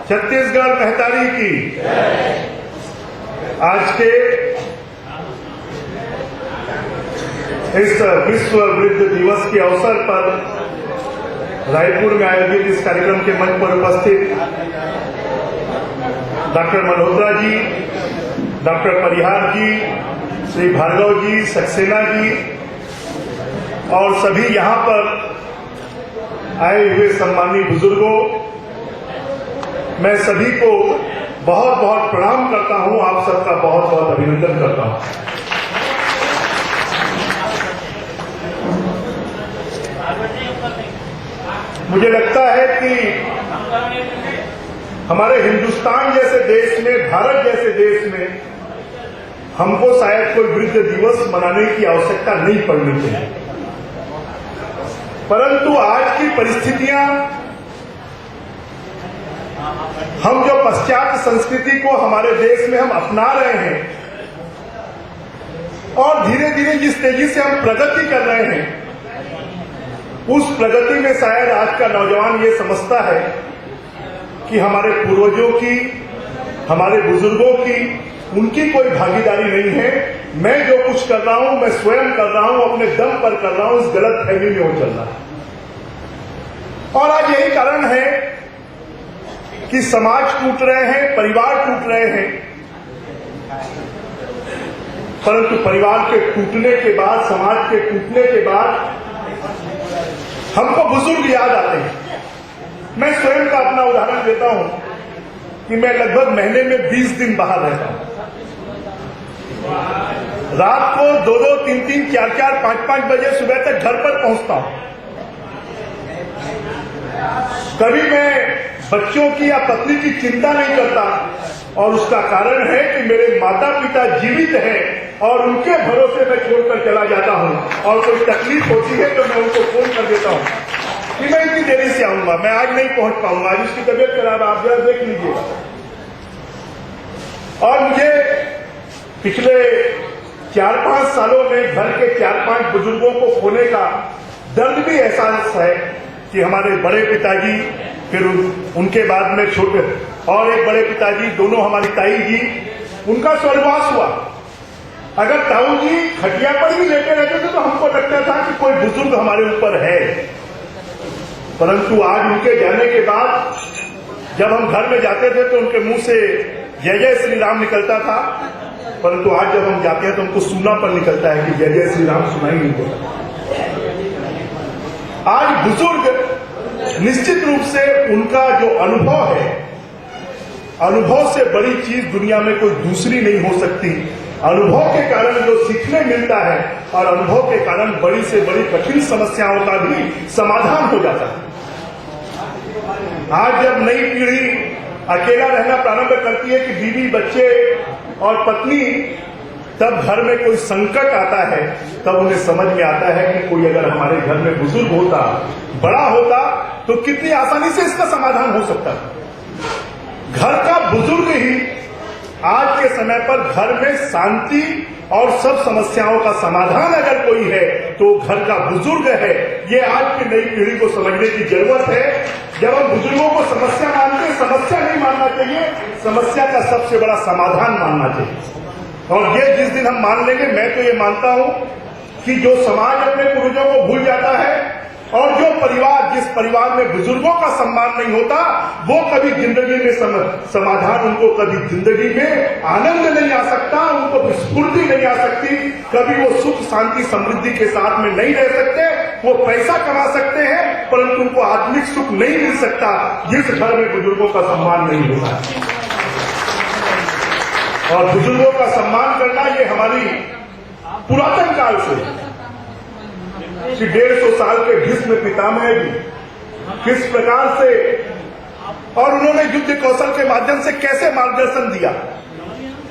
छत्तीसगढ़ महतारी की। आज के इस विश्व वृद्ध दिवस के अवसर पर रायपुर में आयोजित इस कार्यक्रम के मंच पर उपस्थित डॉक्टर मल्होत्रा जी, डॉक्टर परिहार जी, श्री भार्गव जी, सक्सेना जी और सभी यहां पर आए हुए सम्मानीय बुजुर्गों, मैं सभी को बहुत बहुत प्रणाम करता हूं। आप सबका बहुत बहुत अभिनंदन करता हूं। मुझे लगता है कि हमारे हिंदुस्तान जैसे देश में, भारत जैसे देश में हमको शायद कोई वृद्ध दिवस मनाने की आवश्यकता नहीं पड़नी चाहिए, परंतु आज की परिस्थितियां, हम जो पाश्चात्य संस्कृति को हमारे देश में हम अपना रहे हैं और धीरे धीरे जिस तेजी से हम प्रगति कर रहे हैं, उस प्रगति में शायद आज का नौजवान ये समझता है कि हमारे पूर्वजों की, हमारे बुजुर्गों की, उनकी कोई भागीदारी नहीं है। मैं जो कुछ कर रहा हूं, मैं स्वयं कर रहा हूं, अपने दम पर कर रहा हूं। इस गलत फहमी में वो चल रहा है और आज यही कारण है कि समाज टूट रहे हैं, परिवार टूट रहे हैं। परंतु परिवार के टूटने के बाद, समाज के टूटने के बाद हमको बुजुर्ग याद आते हैं। मैं स्वयं का अपना उदाहरण देता हूं कि मैं लगभग महीने में 20 दिन बाहर रहता हूं। रात को 2-2, 3-3, 4-4, 5-5 बजे सुबह तक घर पर पहुंचता हूं। कभी मैं बच्चों की या पत्नी की चिंता नहीं करता और उसका कारण है कि मेरे माता पिता जीवित हैं और उनके भरोसे मैं छोड़कर चला जाता हूं और कोई तकलीफ होती है तो मैं उनको फोन कर देता हूं कि मैं इतनी देरी से आऊंगा, मैं आज नहीं पहुंच पाऊंगा, आज उसकी तबीयत खराब है, आप जरा देख लीजिएगा। और मुझे पिछले 4-5 सालों में घर के 4-5 बुजुर्गों को खोने का दर्द भी एहसास है कि हमारे बड़े पिताजी, फिर उनके बाद में छोटे और एक बड़े पिताजी, दोनों हमारी ताई जी, उनका स्वर्गवास हुआ। अगर ताऊ जी खटिया पर भी लेटे रहते थे तो हमको लगता था कि कोई बुजुर्ग हमारे ऊपर है, परंतु आज उनके जाने के बाद जब हम घर में जाते थे तो उनके मुंह से जय जय श्री राम निकलता था, परंतु आज जब हम जाते हैं तो हमको सुनना पर निकलता है कि जय जय श्री राम सुनाई नहीं देता। आज बुजुर्ग निश्चित रूप से उनका जो अनुभव है, अनुभव से बड़ी चीज दुनिया में कोई दूसरी नहीं हो सकती। अनुभव के कारण जो सीखने मिलता है और अनुभव के कारण बड़ी से बड़ी कठिन समस्याओं का भी समाधान हो जाता है। आज जब नई पीढ़ी अकेला रहना प्रारंभ करती है कि बीवी, बच्चे और पत्नी, तब घर में कोई संकट आता है, तब उन्हें समझ में आता है कि कोई अगर हमारे घर में बुजुर्ग होता, बड़ा होता, तो कितनी आसानी से इसका समाधान हो सकता है। घर का बुजुर्ग ही आज के समय पर घर में शांति और सब समस्याओं का समाधान अगर कोई है तो घर का बुजुर्ग है। ये आज की नई पीढ़ी को समझने की जरूरत है। जब हम बुजुर्गों को समस्या मानते हैं, समस्या नहीं मानना चाहिए, समस्या का सबसे बड़ा समाधान मानना चाहिए। और ये जिस दिन हम मान लेंगे, मैं तो ये मानता हूं कि जो समाज अपने पूर्वजों को भूल जाता है और जो परिवार, जिस परिवार में बुजुर्गों का सम्मान नहीं होता, वो कभी जिंदगी में समाधान, उनको कभी जिंदगी में आनंद नहीं आ सकता, उनको स्फूर्ति नहीं आ सकती, कभी वो सुख, शांति, समृद्धि के साथ में नहीं रह सकते। वो पैसा कमा सकते हैं परंतु उनको आत्मिक सुख नहीं मिल सकता जिस घर में बुजुर्गों का सम्मान नहीं होता। और बुजुर्गों का सम्मान करना ये हमारी पुरातन काल से, 150 साल के भीष्म पितामह जी किस प्रकार से, और उन्होंने युद्ध कौशल के माध्यम से कैसे मार्गदर्शन दिया।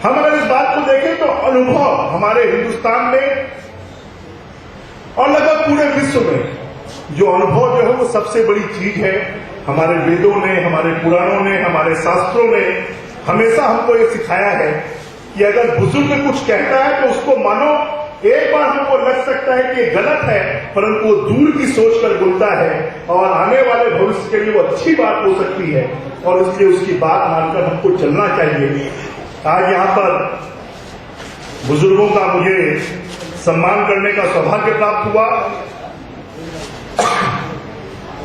हम अगर इस बात को देखें तो अनुभव हमारे हिंदुस्तान में और लगभग पूरे विश्व में जो अनुभव जो है वो सबसे बड़ी चीज है। हमारे वेदों ने, हमारे पुराणों ने, हमारे शास्त्रों ने हमेशा हमको ये सिखाया है कि अगर बुजुर्ग कुछ कहता है तो उसको मानो, एक बार हमको लग सकता है कि ये गलत है, परंतु वो दूर की सोच कर बोलता है और आने वाले भविष्य के लिए वो अच्छी बात हो सकती है और इसलिए उसकी बात मानकर हमको चलना चाहिए। आज यहाँ पर बुजुर्गों का मुझे सम्मान करने का सौभाग्य प्राप्त हुआ,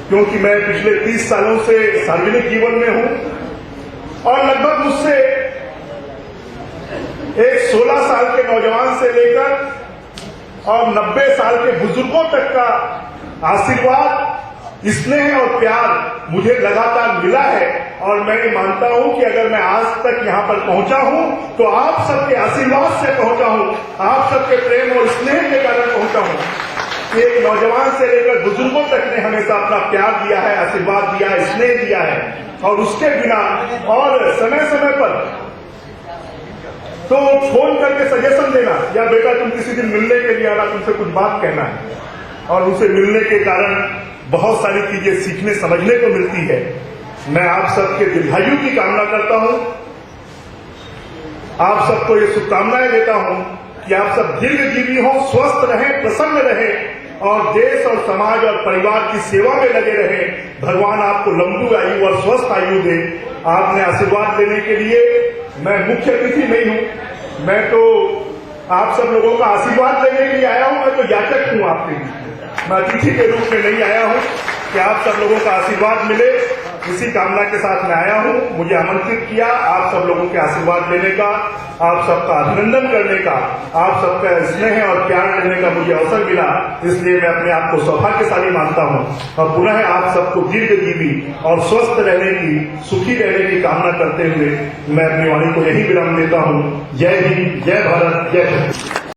क्योंकि मैं पिछले 30 सालों से सार्वजनिक जीवन में हूं और लगभग मुझसे एक 16 साल के नौजवान से लेकर और 90 साल के बुजुर्गों तक का आशीर्वाद, स्नेह और प्यार मुझे लगातार मिला है और मैं ये मानता हूं कि अगर मैं आज तक यहां पर पहुंचा हूं तो आप सबके आशीर्वाद से पहुंचा हूं, आप सबके प्रेम और स्नेह के कारण पहुंचा हूं। एक नौजवान से लेकर बुजुर्गों तक ने हमेशा अपना प्यार दिया है, आशीर्वाद दिया है, स्नेह दिया है और उसके बिना और समय समय पर तो फोन करके सजेशन देना या बेटा तुम किसी दिन मिलने के लिए आना, तुमसे कुछ बात कहना है, और उनसे मिलने के कारण बहुत सारी चीजें सीखने समझने को मिलती है। मैं आप सबके दीर्घायु की कामना करता हूं, आप सबको ये शुभकामनाएं देता हूं कि आप सब दीर्घजीवी हों, स्वस्थ रहें, प्रसन्न रहें और देश और समाज और परिवार की सेवा में लगे रहें। भगवान आपको लंबी आयु और स्वस्थ आयु दे। आपने आशीर्वाद देने के लिए मैं मुख्य अतिथि नहीं हूं, मैं तो आप सब लोगों का आशीर्वाद लेने के लिए आया हूं। मैं तो याचक हूं आपके बीच, मैं अतिथि के रूप में नहीं आया हूं कि आप सब लोगों का आशीर्वाद मिले, इसी कामना के साथ मैं आया हूं। मुझे आमंत्रित किया आप सब लोगों के आशीर्वाद लेने का, आप सबका अभिनंदन करने का, आप सबका स्नेह और प्यार करने का मुझे अवसर मिला, इसलिए मैं अपने आप को सौभाग्यशाली मानता हूं और पुनः आप सबको दीर्घजीवी और स्वस्थ रहने की, सुखी रहने की कामना करते हुए मैं अपनी वाणी को यही विराम देता हूं। जय हिंद, जय भारत, जय भारत।